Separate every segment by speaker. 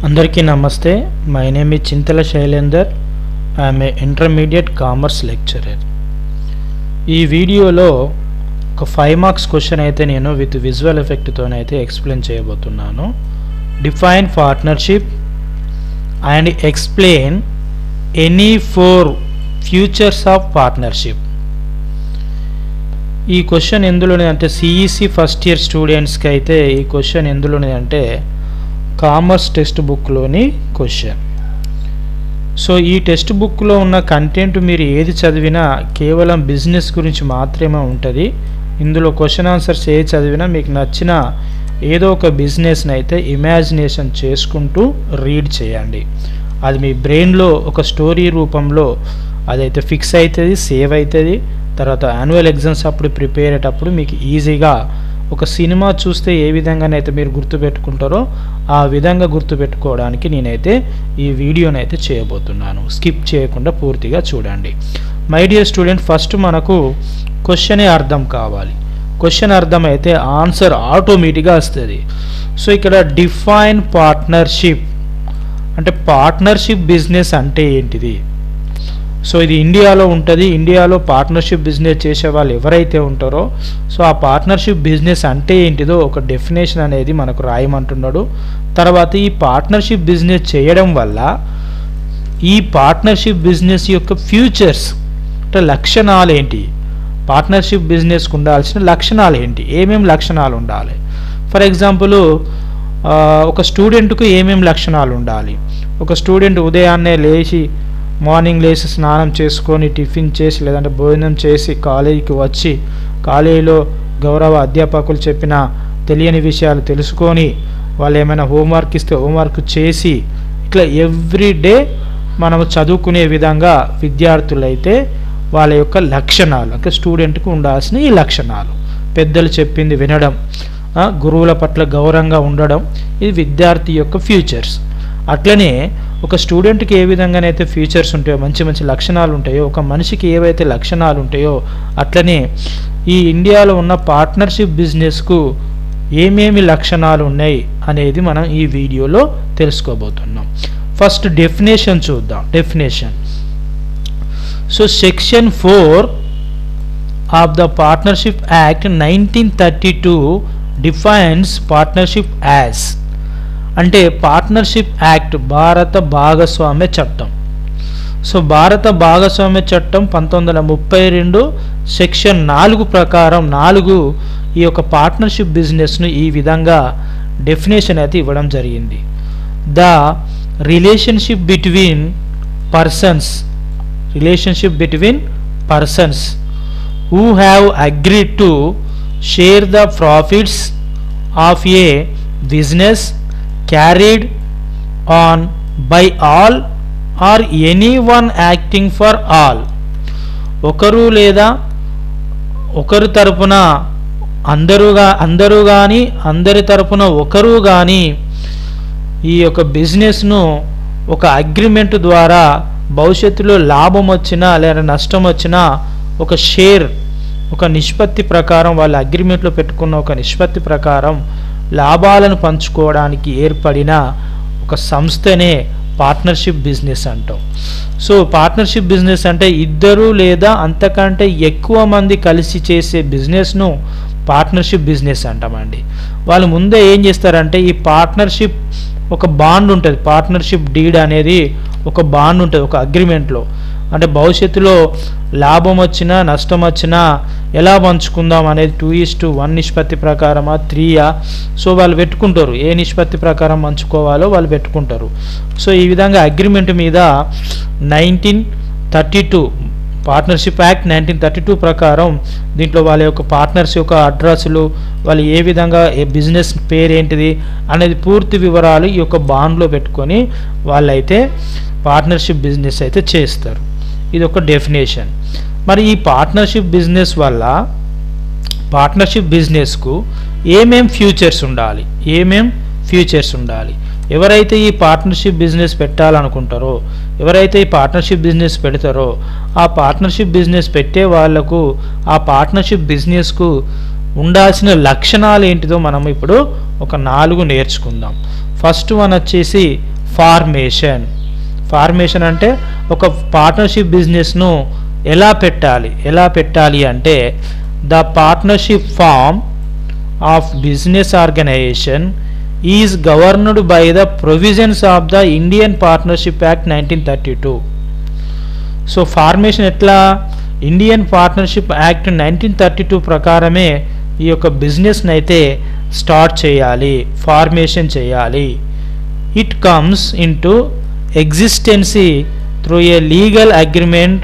Speaker 1: అందరికీ నమస్తే. My name is Chintala Shailender. I am a intermediate commerce lecturer. ఈ వీడియోలో ఒక 5 మార్క్స్ క్వశ్చన్ అయితే నేను విత్ విజువల్ ఎఫెక్ట్ తోనైతే ఎక్స్ప్లెయిన్ చేయబోతున్నాను. Define partnership and explain any 4 features of partnership. ఈ క్వశ్చన్ ఎందులోనే అంటే సిఈసి ఫస్ట్ ఇయర్ స్టూడెంట్స్కి అయితే ఈ క్వశ్చన్ ఎందులోనే అంటే కామర్స్ టెక్స్ట్ బుక్లోని క్వశ్చన్. సో ఈ టెక్స్ట్ బుక్లో ఉన్న కంటెంట్ మీరు ఏది చదివినా కేవలం బిజినెస్ గురించి మాత్రమే ఉంటుంది. ఇందులో క్వశ్చన్ ఆన్సర్స్ ఏది చదివినా మీకు నచ్చిన ఏదో ఒక బిజినెస్ని అయితే ఇమాజినేషన్ చేసుకుంటూ రీడ్ చేయండి. అది మీ బ్రెయిన్లో ఒక స్టోరీ రూపంలో అదైతే ఫిక్స్ అవుతుంది, సేవ్ అవుతుంది. తర్వాత యాన్యువల్ ఎగ్జామ్స్ అప్పుడు ప్రిపేర్ అయ్యేటప్పుడు మీకు ఈజీగా ఒక సినిమా చూస్తే ఏ విధంగానైతే మీరు గుర్తుపెట్టుకుంటారో ఆ విధంగా గుర్తుపెట్టుకోవడానికి నేనైతే ఈ వీడియోనైతే చేయబోతున్నాను. స్కిప్ చేయకుండా పూర్తిగా చూడండి. మై డియర్ స్టూడెంట్, ఫస్ట్ మనకు క్వశ్చనే అర్థం కావాలి. క్వశ్చన్ అర్థమైతే ఆన్సర్ ఆటోమేటిక్గా వస్తుంది. సో ఇక్కడ డిఫైన్ పార్ట్నర్షిప్ అంటే పార్ట్నర్షిప్ బిజినెస్ అంటే ఏంటిది? సో ఇది ఇండియాలో ఉంటుంది. ఇండియాలో పార్ట్నర్షిప్ బిజినెస్ చేసే వాళ్ళు ఎవరైతే ఉంటారో సో ఆ పార్ట్నర్షిప్ బిజినెస్ అంటే ఏంటిదో ఒక డెఫినేషన్ అనేది మనకు రాయమంటున్నాడు. తర్వాత ఈ పార్ట్నర్షిప్ బిజినెస్ చేయడం వల్ల ఈ పార్ట్నర్షిప్ బిజినెస్ యొక్క ఫ్యూచర్స్ అంటే లక్షణాలు ఏంటి, పార్ట్నర్షిప్ బిజినెస్కి ఉండాల్సిన లక్షణాలు ఏంటి, ఏమేమి లక్షణాలు ఉండాలి. ఫర్ ఎగ్జాంపుల్ ఒక స్టూడెంట్కు ఏమేమి లక్షణాలు ఉండాలి. ఒక స్టూడెంట్ ఉదయాన్నే మార్నింగ్ లేచి స్నానం చేసుకొని టిఫిన్ చేసి లేదంటే భోజనం చేసి కాలేజీకి వచ్చి కాలేజీలో గౌరవ అధ్యాపకులు చెప్పిన తెలియని విషయాలు తెలుసుకొని వాళ్ళు ఏమైనా హోంవర్క్ ఇస్తే హోంవర్క్ చేసి ఇట్లా ఎవ్రీడే మనము చదువుకునే విధంగా విద్యార్థులైతే వాళ్ళ యొక్క లక్షణాలు అంటే స్టూడెంట్కి ఉండాల్సిన ఈ లక్షణాలు, పెద్దలు చెప్పింది వినడం, గురువుల పట్ల గౌరవంగా ఉండడం, ఇది విద్యార్థి యొక్క ఫ్యూచర్స్. అట్లనే ఒక స్టూడెంట్కి ఏ విధంగానైతే ఫ్యూచర్స్ ఉంటాయో మంచి మంచి లక్షణాలు ఉంటాయో ఒక మనిషికి ఏవైతే లక్షణాలు ఉంటాయో అట్లనే ఈ ఇండియాలో ఉన్న పార్ట్నర్షిప్ బిజినెస్కు ఏమేమి లక్షణాలు ఉన్నాయి అనేది మనం ఈ వీడియోలో తెలుసుకోబోతున్నాం. ఫస్ట్ డెఫినేషన్ చూద్దాం. Definition. So section 4 of the partnership act 1932 defines partnership as అంటే పార్ట్నర్షిప్ యాక్ట్ భారత భాగస్వామ్య చట్టం. సో భారత భాగస్వామ్య చట్టం 1932 సెక్షన్ 4 ప్రకారం 4 ఈ యొక్క పార్ట్నర్షిప్ బిజినెస్ను ఈ విధంగా డెఫినేషన్ అయితే ఇవ్వడం జరిగింది. The relationship between persons who have agreed to share the profits of A business carried on by all or anyone acting for all. ఒకరు లేదా ఒకరి తరపున అందరూ కానీ అందరి తరపున ఒకరు కానీ ఈ యొక్క బిజినెస్ను ఒక అగ్రిమెంట్ ద్వారా భవిష్యత్తులో లాభం వచ్చినా లేదా నష్టం వచ్చినా ఒక షేర్ ఒక నిష్పత్తి ప్రకారం వాళ్ళ అగ్రిమెంట్లో పెట్టుకున్న ఒక నిష్పత్తి ప్రకారం లాభాలను పంచుకోవడానికి ఏర్పడిన ఒక సంస్థనే పార్ట్నర్షిప్ బిజినెస్ అంటాం. సో పార్ట్నర్షిప్ బిజినెస్ అంటే ఇద్దరు లేదా అంతకంటే ఎక్కువ మంది కలిసి చేసే బిజినెస్ను పార్ట్నర్షిప్ బిజినెస్ అంటామండి. వాళ్ళు ముందే ఏం చేస్తారంటే ఈ పార్ట్నర్షిప్ ఒక బాండ్ ఉంటుంది, పార్ట్నర్షిప్ డీడ్ అనేది ఒక బాండ్ ఉంటుంది ఒక అగ్రిమెంట్లో. అంటే భవిష్యత్తులో లాభం వచ్చినా నష్టం వచ్చినా ఎలా పంచుకుందాం అనేది 2:1 నిష్పత్తి ప్రకారమా 3యా సో వాళ్ళు పెట్టుకుంటారు. ఏ నిష్పత్తి ప్రకారం పంచుకోవాలో వాళ్ళు పెట్టుకుంటారు. సో ఈ విధంగా అగ్రిమెంట్ మీద 1932 పార్ట్నర్షిప్ యాక్ట్ 1932 ప్రకారం దీంట్లో వాళ్ళ యొక్క పార్ట్నర్స్ యొక్క అడ్రస్లు వాళ్ళు ఏ విధంగా ఏ బిజినెస్ పేరు ఏంటిది అనేది పూర్తి వివరాలు ఈ యొక్క బాండ్లో పెట్టుకొని వాళ్ళైతే పార్ట్నర్షిప్ బిజినెస్ అయితే చేస్తారు. ఇది ఒక డెఫినేషన్. మరి ఈ పార్ట్నర్షిప్ బిజినెస్ వల్ల పార్ట్నర్షిప్ బిజినెస్కు ఏమేం ఫ్యూచర్స్ ఉండాలి, ఎవరైతే ఈ పార్ట్నర్షిప్ బిజినెస్ పెట్టాలనుకుంటారో ఎవరైతే ఈ పార్ట్నర్షిప్ బిజినెస్ పెడతారో ఆ పార్ట్నర్షిప్ బిజినెస్ పెట్టే వాళ్లకు ఆ పార్ట్నర్షిప్ బిజినెస్కు ఉండాల్సిన లక్షణాలు ఏంటిదో మనం ఇప్పుడు ఒక 4 నేర్చుకుందాం. ఫస్ట్ వన్ వచ్చేసి ఫార్మేషన్ అంటే ఒక పార్ట్నర్షిప్ బిజినెస్ను ఎలా పెట్టాలి అంటే the partnership form of business organization is governed by the provisions of the Indian partnership act 1932. So formation ఎట్లా, ఇండియన్ పార్ట్నర్షిప్ యాక్ట్ 1932 ప్రకారమే ఈ యొక్క బిజినెస్ని అయితే స్టార్ట్ చేయాలి, ఫార్మేషన్ చేయాలి. It comes into existency through a legal agreement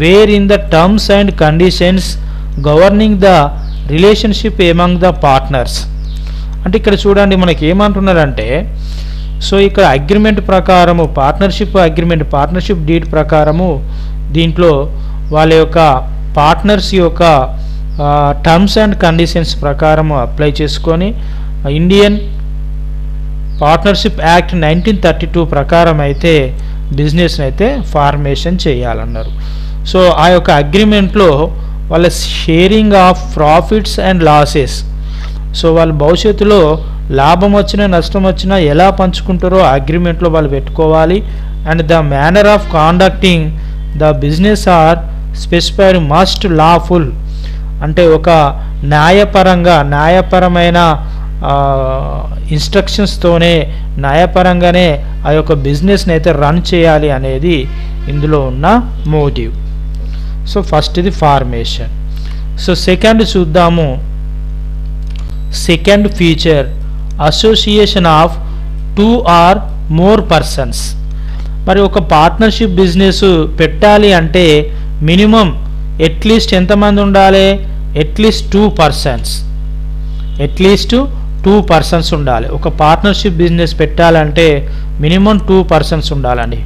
Speaker 1: where in the terms and conditions governing the relationship among the partners. అంటే ఇక్కడ చూడండి మనకి ఏమంటున్నారంటే, సో ఇక్కడ అగ్రిమెంట్ ప్రకారము పార్ట్నర్షిప్ డీడ్ ప్రకారము దీంట్లో వాళ్ళ యొక్క పార్ట్నర్స్ యొక్క టర్మ్స్ అండ్ కండిషన్స్ ప్రకారము అప్లై చేసుకొని ఇండియన్ పార్ట్నర్షిప్ యాక్ట్ 1932 ప్రకారం అయితే బిజినెస్ని అయితే ఫార్మేషన్ చేయాలన్నారు. సో ఆ యొక్క అగ్రిమెంట్లో వాళ్ళ sharing of profits and losses, so వాళ్ళు భవిష్యత్తులో లాభం వచ్చినా నష్టం వచ్చినా ఎలా పంచుకుంటారో అగ్రిమెంట్లో వాళ్ళు పెట్టుకోవాలి. And the manner of conducting the business are specified must lawful, అంటే ఒక న్యాయపరమైన ఇన్స్ట్రక్షన్స్తోనే న్యాయపరంగానే ఆ యొక్క బిజినెస్ని అయితే రన్ చేయాలి అనేది ఇందులో ఉన్న మోటివ్. సో ఫస్ట్ ఇది ఫార్మేషన్. సో సెకండ్ చూద్దాము, second feature association of 2 or more persons. మరి ఒక పార్ట్నర్షిప్ బిజినెస్ పెట్టాలి అంటే మినిమం అట్లీస్ట్ ఎంతమంది ఉండాలి, అట్లీస్ట్ 2 పర్సన్స్ ఉండాలి. ఒక పార్ట్నర్షిప్ బిజినెస్ పెట్టాలంటే మినిమం 2 పర్సన్స్ ఉండాలండి.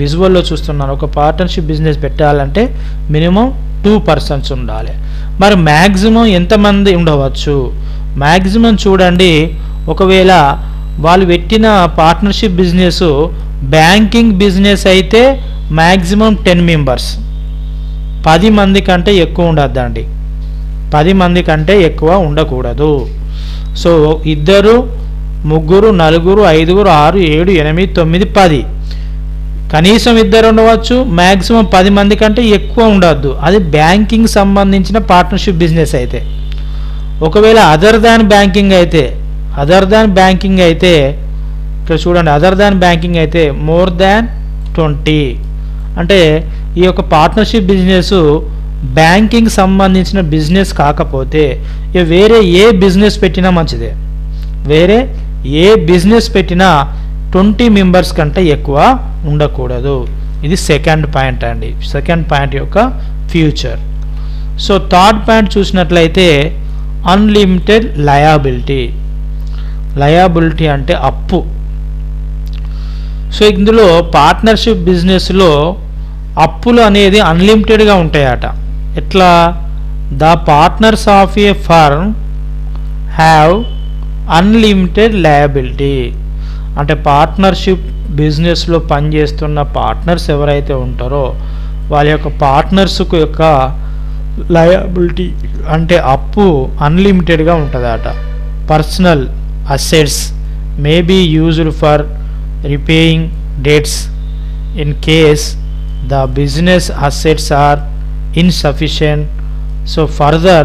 Speaker 1: విజువల్లో చూస్తున్నాను, ఒక పార్ట్నర్షిప్ బిజినెస్ పెట్టాలంటే మినిమం 2 పర్సన్స్ ఉండాలి. మరి మ్యాక్సిమం ఎంతమంది ఉండవచ్చు, మ్యాక్సిమం చూడండి, ఒకవేళ వాళ్ళు పెట్టిన పార్ట్నర్షిప్ బిజినెస్ బ్యాంకింగ్ బిజినెస్ అయితే మ్యాక్సిమం 10 మెంబర్స్, 10 మంది కంటే ఎక్కువ ఉండద్దండి, 10 మంది కంటే ఎక్కువ ఉండకూడదు. సో 2, 3, 4, 5, 6, 7, 8, 9, 10 కనీసం 2 ఉండవచ్చు, మ్యాక్సిమం 10 మంది కంటే ఎక్కువ ఉండద్దు. అది బ్యాంకింగ్ సంబంధించిన పార్ట్నర్షిప్ బిజినెస్ అయితే. ఒకవేళ అదర్ దాన్ బ్యాంకింగ్ అయితే ఇక్కడ చూడండి, అదర్ దాన్ బ్యాంకింగ్ అయితే మోర్ దాన్ 20, అంటే ఈ యొక్క పార్ట్నర్షిప్ బిజినెస్ బ్యాంకింగ్ సంబంధించిన బిజినెస్ కాకపోతే వేరే ఏ బిజినెస్ పెట్టినా మంచిదే, వేరే ఏ బిజినెస్ పెట్టినా 20 మెంబర్స్ కంటే ఎక్కువ ఉండకూడదు. ఇది సెకండ్ పాయింట్ అండి, సెకండ్ పాయింట్ యొక్క ఫ్యూచర్. సో థర్డ్ పాయింట్ చూసినట్లయితే అన్లిమిటెడ్ లయబిలిటీ అంటే అప్పు. సో ఇందులో పార్ట్నర్షిప్ బిజినెస్లో అప్పులు అనేది అన్లిమిటెడ్గా ఉంటాయట. ఎట్లా, the partners of a firm have unlimited liability, అంటే పార్ట్నర్షిప్ బిజినెస్లో పనిచేస్తున్న పార్ట్నర్స్ ఎవరైతే ఉంటారో వాళ్ళ యొక్క పార్ట్నర్స్కు యొక్క లయబిలిటీ అంటే అప్పు అన్లిమిటెడ్గా ఉంటుందట. Personal assets may be used for repaying debts in case the business assets are insufficient. So further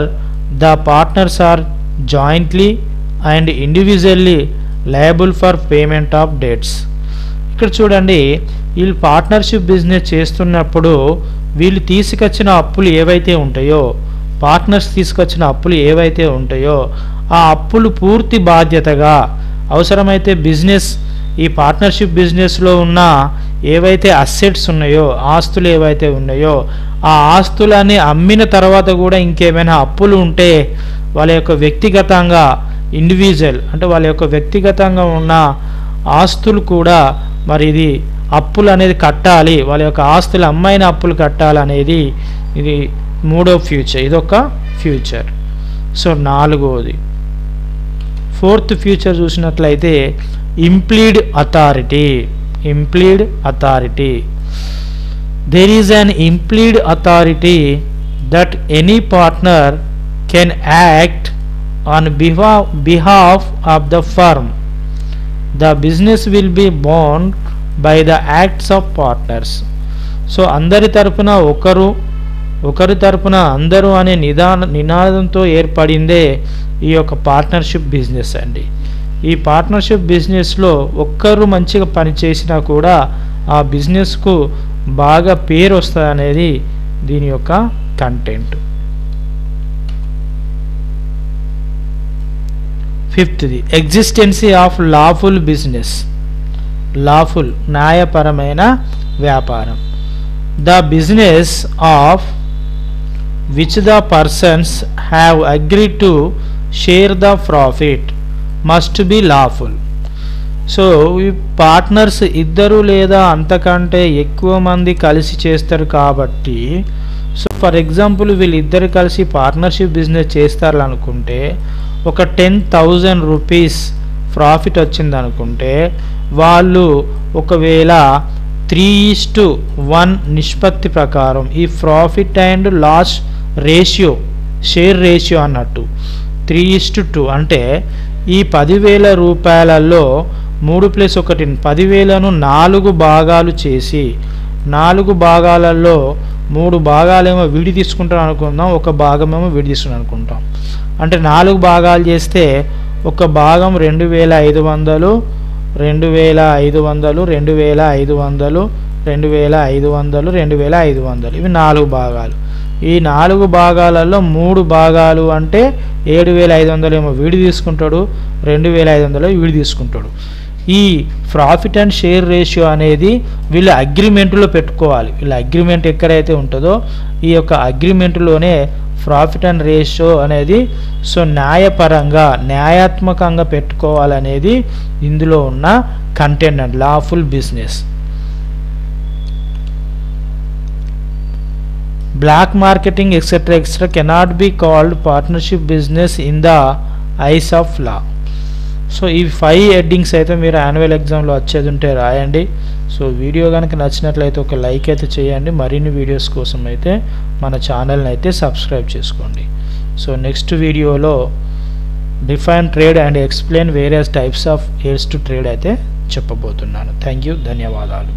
Speaker 1: the partners are jointly and individually liable for payment of debts. ఇక్కడ చూడండి, వీళ్ళు పార్ట్నర్షిప్ బిజినెస్ చేస్తున్నప్పుడు వీళ్ళు తీసుకొచ్చిన అప్పులు ఏవైతే ఉంటాయో, పార్ట్నర్స్ తీసుకొచ్చిన అప్పులు ఏవైతే ఉంటాయో ఆ అప్పులు పూర్తి బాధ్యతగా అవసరమైతే ఈ పార్ట్నర్షిప్ బిజినెస్లో ఉన్న ఏవైతే అసెట్స్ ఉన్నాయో, ఆస్తులు ఏవైతే ఉన్నాయో ఆ ఆస్తులని అమ్మిన తర్వాత కూడా ఇంకేమైనా అప్పులు ఉంటే వాళ్ళ యొక్క వ్యక్తిగతంగా అంటే వాళ్ళ యొక్క వ్యక్తిగతంగా ఉన్న ఆస్తులు కూడా మరి ఇది అప్పులు అనేది కట్టాలి, వాళ్ళ యొక్క ఆస్తులు అమ్మైన అప్పులు కట్టాలనేది ఇది మూడో ఫ్యూచర్, ఇదొక ఫ్యూచర్. సో నాలుగోది, ఫోర్త్ ఫ్యూచర్ చూసినట్లయితే implead authority. There is an implied authority that any partner can act on behalf of the firm. The business will be bound by the acts of partners. So అందరి తరపున ఒకరి తరపున అందరూ అనే నినాదంతో ఏర్పడిందే ఈ యొక్క పార్ట్నర్షిప్ బిజినెస్ అండి. ఈ పార్ట్నర్షిప్ బిజినెస్లో ఒక్కరు మంచిగా పనిచేసినా కూడా ఆ బిజినెస్కు బాగా పేరు వస్తుంది అనేది దీని యొక్క కంటెంట్. ఫిఫ్త్ది existence of lawful business. Lawful న్యాయపరమైన వ్యాపారం. The business of which the persons have agreed to share the profit must be lawful. So ఈ పార్ట్నర్స్ ఇద్దరు లేదా అంతకంటే ఎక్కువ మంది కలిసి చేస్తారు కాబట్టి, సో ఫర్ ఎగ్జాంపుల్ వీళ్ళిద్దరు కలిసి పార్ట్నర్షిప్ బిజినెస్ చేస్తారు అనుకుంటే ఒక 10,000 రూపీస్ ప్రాఫిట్ వచ్చింది అనుకుంటే వాళ్ళు ఒకవేళ 3:1 నిష్పత్తి ప్రకారం ఈ profit and loss ratio share ratio అన్నట్టు 3:2 అంటే ఈ 10,000 రూపాయలలో 3+1 10,000ను 4 భాగాలు చేసి 4 భాగాలలో 3 భాగాలేమో విడి తీసుకుంటాం అనుకుందాం, ఒక భాగమేమో విడి తీసుకుంటాం అనుకుంటాం. అంటే 4 భాగాలు చేస్తే ఒక భాగం 2,500 2,500 2,500 2,500 2,500 ఇవి 4 భాగాలు. ఈ 4 భాగాలలో 3 భాగాలు అంటే 7,500 ఏమో వీడి తీసుకుంటాడు, 2,500 వీడి తీసుకుంటాడు. ఈ ప్రాఫిట్ అండ్ షేర్ రేషియో అనేది వీళ్ళ అగ్రిమెంట్లో పెట్టుకోవాలి. వీళ్ళ అగ్రిమెంట్ ఎక్కడైతే ఉంటుందో ఈ యొక్క అగ్రిమెంట్లోనే ప్రాఫిట్ అండ్ రేషియో అనేది సో న్యాయాత్మకంగా పెట్టుకోవాలనేది ఇందులో ఉన్న content and lawful business. Black marketing etcetera etcetera cannot be called partnership business in the eyes of law. So ఈ 5 హెడ్డింగ్స్ అయితే మీరు యాన్యువల్ ఎగ్జామ్లో వచ్చేది ఉంటే రాయండి. సో వీడియో కనుక నచ్చినట్లయితే ఒక లైక్ అయితే చేయండి. మరిన్ని వీడియోస్ కోసం అయితే మన ఛానల్ని అయితే సబ్స్క్రైబ్ చేసుకోండి. సో నెక్స్ట్ వీడియోలో define trade and explain various types of AIDS to trade అయితే చెప్పబోతున్నాను. థ్యాంక్ యూ, ధన్యవాదాలు.